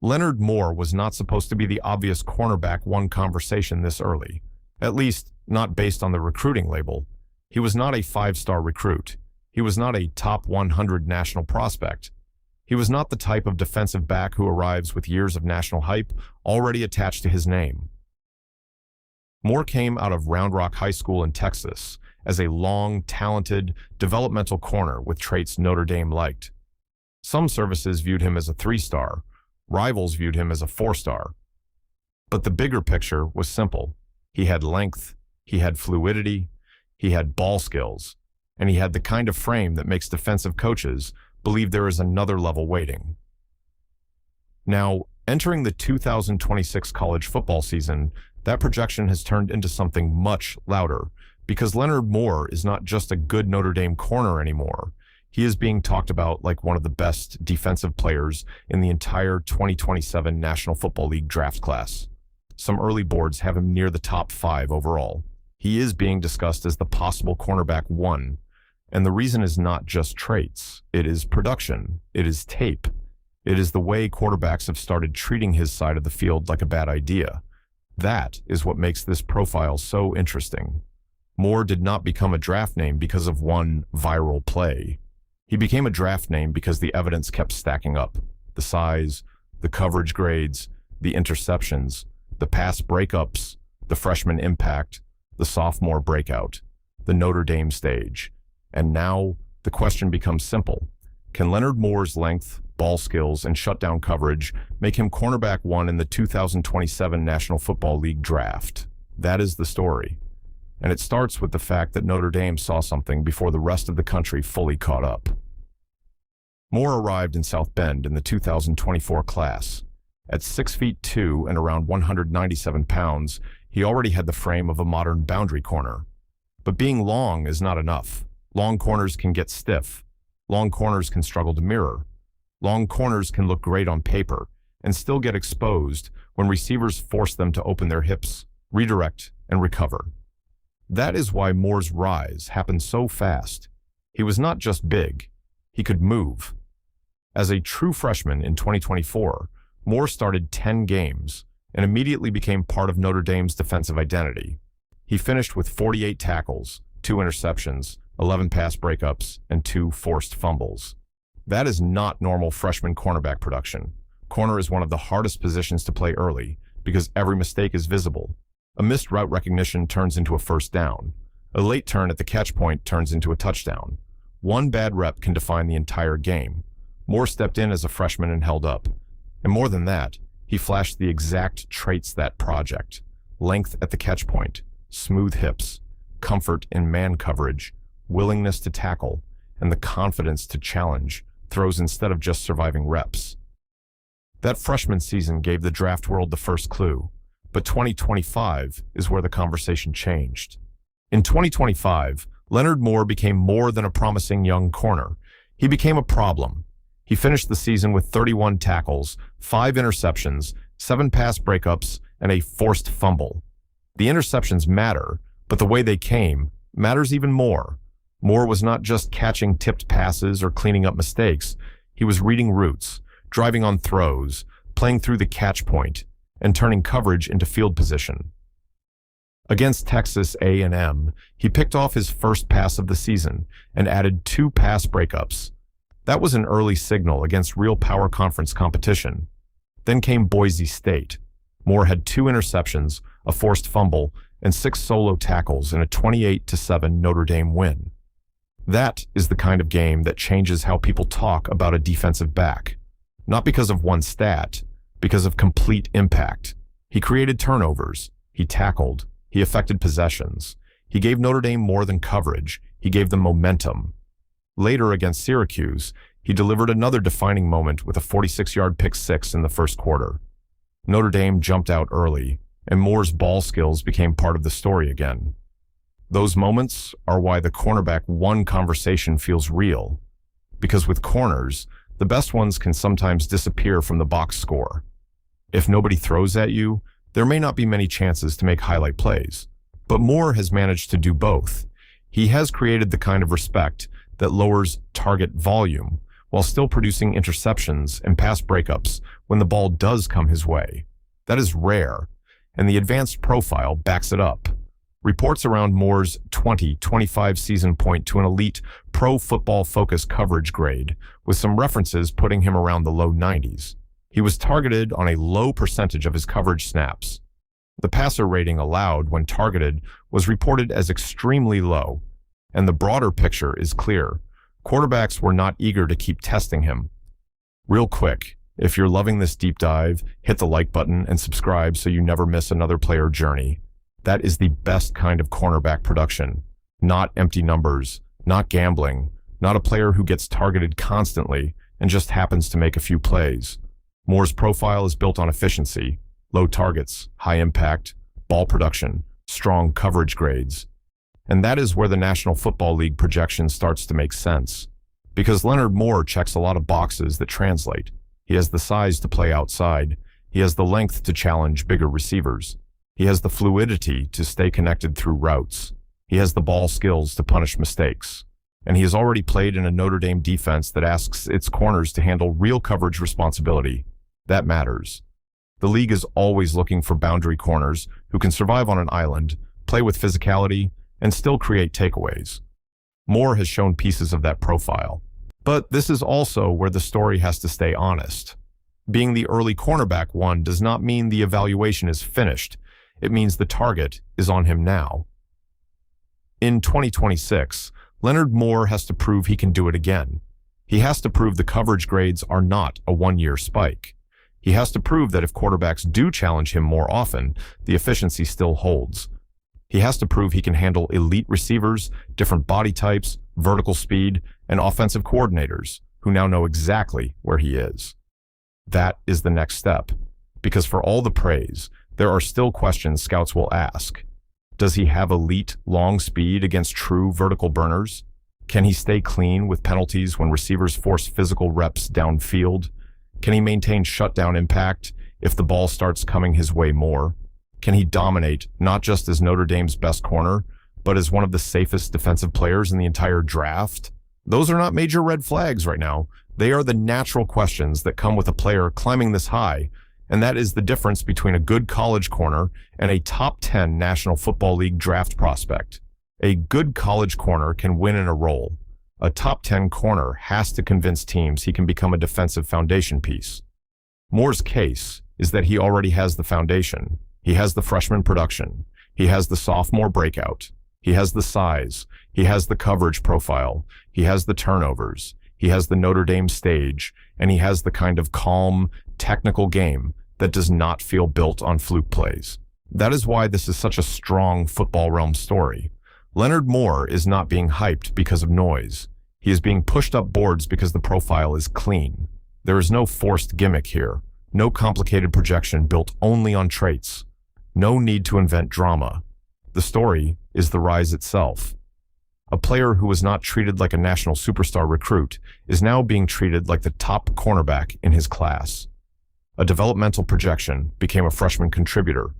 Leonard Moore was not supposed to be the obvious cornerback one conversation this early, at least not based on the recruiting label. He was not a five-star recruit. He was not a top 100 national prospect. He was not the type of defensive back who arrives with years of national hype already attached to his name. Moore came out of Round Rock High School in Texas as a long, talented, developmental corner with traits Notre Dame liked. Some services viewed him as a three-star. Rivals viewed him as a four-star. But the bigger picture was simple. He had length, he had fluidity, he had ball skills, and he had the kind of frame that makes defensive coaches believe there is another level waiting. Now, entering the 2026 college football season, that projection has turned into something much louder, because Leonard Moore is not just a good Notre Dame corner anymore. He is being talked about like one of the best defensive players in the entire 2027 National Football League draft class. Some early boards have him near the top 5 overall. He is being discussed as the possible cornerback 1, and the reason is not just traits. It is production. It is tape. It is the way quarterbacks have started treating his side of the field like a bad idea. That is what makes this profile so interesting. Moore did not become a draft name because of one viral play. He became a draft name because the evidence kept stacking up. The size, the coverage grades, the interceptions, the pass breakups, the freshman impact, the sophomore breakout, the Notre Dame stage. And now, the question becomes simple. Can Leonard Moore's length, ball skills, and shutdown coverage make him cornerback 1 in the 2027 National Football League draft? That is the story. And it starts with the fact that Notre Dame saw something before the rest of the country fully caught up. Moore arrived in South Bend in the 2024 class. At 6'2" and around 197 pounds, he already had the frame of a modern boundary corner. But being long is not enough. Long corners can get stiff. Long corners can struggle to mirror. Long corners can look great on paper and still get exposed when receivers force them to open their hips, redirect, and recover. That is why Moore's rise happened so fast. He was not just big, he could move. As a true freshman in 2024, Moore started 10 games and immediately became part of Notre Dame's defensive identity. He finished with 48 tackles, 2 interceptions, 11 pass breakups, and 2 forced fumbles. That is not normal freshman cornerback production. Corner is one of the hardest positions to play early because every mistake is visible. A missed route recognition turns into a first down. A late turn at the catch point turns into a touchdown. One bad rep can define the entire game. Moore stepped in as a freshman and held up. And more than that, he flashed the exact traits that project: length at the catch point, smooth hips, comfort in man coverage, willingness to tackle, and the confidence to challenge throws instead of just surviving reps. That freshman season gave the draft world the first clue. But 2025 is where the conversation changed. In 2025, Leonard Moore became more than a promising young corner. He became a problem. He finished the season with 31 tackles, 5 interceptions, 7 pass breakups, and a forced fumble. The interceptions matter, but the way they came matters even more. Moore was not just catching tipped passes or cleaning up mistakes. He was reading routes, driving on throws, playing through the catch point, and turning coverage into field position. Against Texas A&M, he picked off his first pass of the season and added 2 pass breakups. That was an early signal against real power conference competition. Then came Boise State. Moore had 2 interceptions, a forced fumble, and 6 solo tackles in a 28-7 Notre Dame win. That is the kind of game that changes how people talk about a defensive back. Not because of one stat, because of complete impact. He created turnovers. He tackled. He affected possessions. He gave Notre Dame more than coverage. He gave them momentum. Later against Syracuse, he delivered another defining moment with a 46-yard pick six in the first quarter. Notre Dame jumped out early, and Moore's ball skills became part of the story again. Those moments are why the cornerback 1 conversation feels real. Because with corners, the best ones can sometimes disappear from the box score. If nobody throws at you, there may not be many chances to make highlight plays. But Moore has managed to do both. He has created the kind of respect that lowers target volume while still producing interceptions and pass breakups when the ball does come his way. That is rare, and the advanced profile backs it up. Reports around Moore's 2025 season point to an elite Pro Football Focus coverage grade, with some references putting him around the low 90s. He was targeted on a low percentage of his coverage snaps. The passer rating allowed when targeted was reported as extremely low, and the broader picture is clear. Quarterbacks were not eager to keep testing him. Real quick, if you're loving this deep dive, hit the like button and subscribe so you never miss another player journey. That is the best kind of cornerback production. Not empty numbers, not gambling, not a player who gets targeted constantly and just happens to make a few plays. Moore's profile is built on efficiency, low targets, high impact, ball production, strong coverage grades. And that is where the National Football League projection starts to make sense. Because Leonard Moore checks a lot of boxes that translate. He has the size to play outside. He has the length to challenge bigger receivers. He has the fluidity to stay connected through routes. He has the ball skills to punish mistakes. And he has already played in a Notre Dame defense that asks its corners to handle real coverage responsibility. That matters. The league is always looking for boundary corners who can survive on an island, play with physicality, and still create takeaways. Moore has shown pieces of that profile. But this is also where the story has to stay honest. Being the early cornerback one does not mean the evaluation is finished. It means the target is on him now. In 2026, Leonard Moore has to prove he can do it again. He has to prove the coverage grades are not a one-year spike. He has to prove that if quarterbacks do challenge him more often, the efficiency still holds. He has to prove he can handle elite receivers, different body types, vertical speed, and offensive coordinators who now know exactly where he is. That is the next step, because for all the praise, there are still questions scouts will ask. Does he have elite, long speed against true vertical burners? Can he stay clean with penalties when receivers force physical reps downfield? Can he maintain shutdown impact if the ball starts coming his way more? Can he dominate not just as Notre Dame's best corner, but as one of the safest defensive players in the entire draft? Those are not major red flags right now. They are the natural questions that come with a player climbing this high, and that is the difference between a good college corner and a top 10 National Football League draft prospect. A good college corner can win in a role. A top 10 corner has to convince teams he can become a defensive foundation piece. Moore's case is that he already has the foundation. He has the freshman production. He has the sophomore breakout. He has the size. He has the coverage profile. He has the turnovers. He has the Notre Dame stage. And he has the kind of calm, technical game that does not feel built on fluke plays. That is why this is such a strong Football Realm story. Leonard Moore is not being hyped because of noise. He is being pushed up boards because the profile is clean. There is no forced gimmick here. No complicated projection built only on traits. No need to invent drama. The story is the rise itself. A player who was not treated like a national superstar recruit is now being treated like the top cornerback in his class. A developmental projection became a freshman contributor.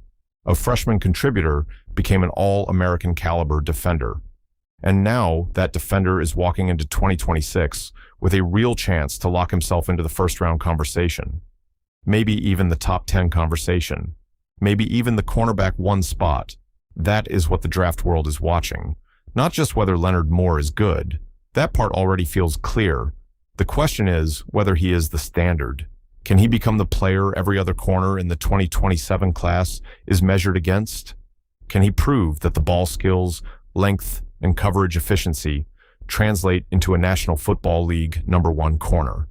A freshman contributor became an all-American caliber defender. And now that defender is walking into 2026 with a real chance to lock himself into the first-round conversation. Maybe even the top 10 conversation. Maybe even the cornerback one spot. That is what the draft world is watching. Not just whether Leonard Moore is good. That part already feels clear. The question is whether he is the standard. Can he become the player every other corner in the 2027 class is measured against? Can he prove that the ball skills, length, and coverage efficiency translate into a National Football League #1 corner?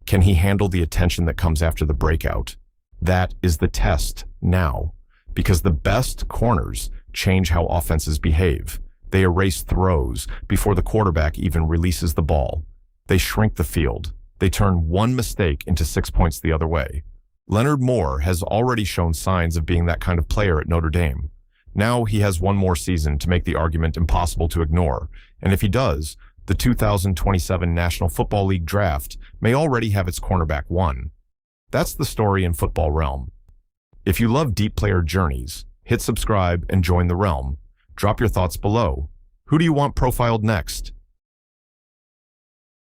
Can he handle the attention that comes after the breakout? That is the test now, because the best corners change how offenses behave. They erase throws before the quarterback even releases the ball. They shrink the field. They turn one mistake into 6 points the other way. Leonard Moore has already shown signs of being that kind of player at Notre Dame. Now he has one more season to make the argument impossible to ignore, and if he does, the 2027 National Football League draft may already have its cornerback one. That's the story in Football Realm. If you love deep player journeys, hit subscribe and join the realm. Drop your thoughts below. Who do you want profiled next?